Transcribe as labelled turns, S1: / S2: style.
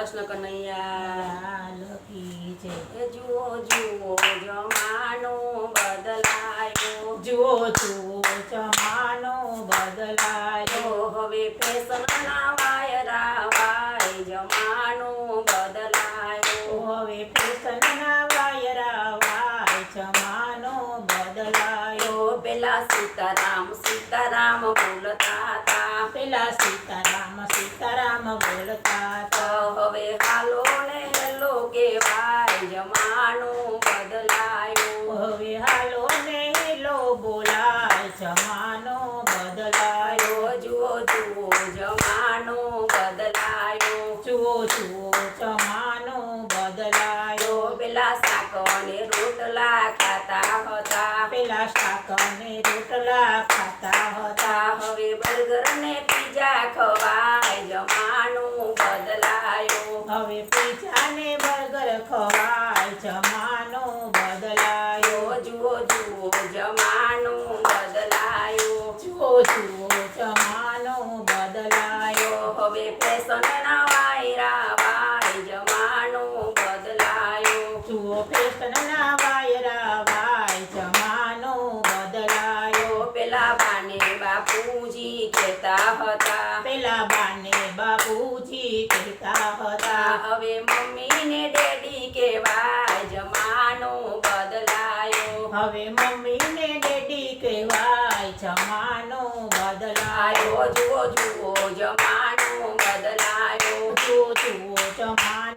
S1: કૃષ્ણ કનૈયા
S2: લખી છે
S1: જુઓ જુઓ જમાનો બદલાયો
S2: જુઓ જુઓ જમાનો બદલાયો
S1: હવે ફેશનના વાયરા વાય જમાનો બદલાયો
S2: હવે ફેશનના વાયરા વાય જમાનો બદલાયો
S1: પેલા સીતારામ સીતારામ બોલતા હતા
S2: પેલા સીતારામ બોલતા હતા
S1: હવે હાલો ને હેલો કેવાય જમાનો બદલાયો
S2: હવે હાલો ને હેલો બોલાય જમાનો બદલાયો
S1: જુઓ જુઓ જમાનો બદલાયો
S2: જુઓ જુઓ જમાનો બદલાયો
S1: પેલા શાક અને રોટલા ખાતા હતા
S2: પેલા શાક અને રોટલા ખાતા હતા
S1: હવે બર્ગર ને પીઝા ખવાય જમાનો બદલાયો
S2: હવે પીઝા ને બર્ગર ખવાય જમાનો બદલાયો
S1: જુઓ જુઓ જમાનો બદલાયો
S2: જુઓ જુઓ જમાનો બદલાયો
S1: હવે ફેશનના વાયરા વાય જમાનો બદલાયો
S2: જુઓ ફેશનના વાયરા વાય જમાનો બદલાયો
S1: પેલા બાને બાપુજી કહેતા હતા
S2: પેલા બાને બાપુજી કહેતા હતા
S1: હવે મમ્મી ને ડેડી કહેવાય જમાનો બદલાયો
S2: હવે મમ્મી ને ડેડી કહેવાય જમાનો બદલાયો
S1: જુઓ જુઓ જમાનો બદલાયો
S2: જુઓ જુઓ જમાનો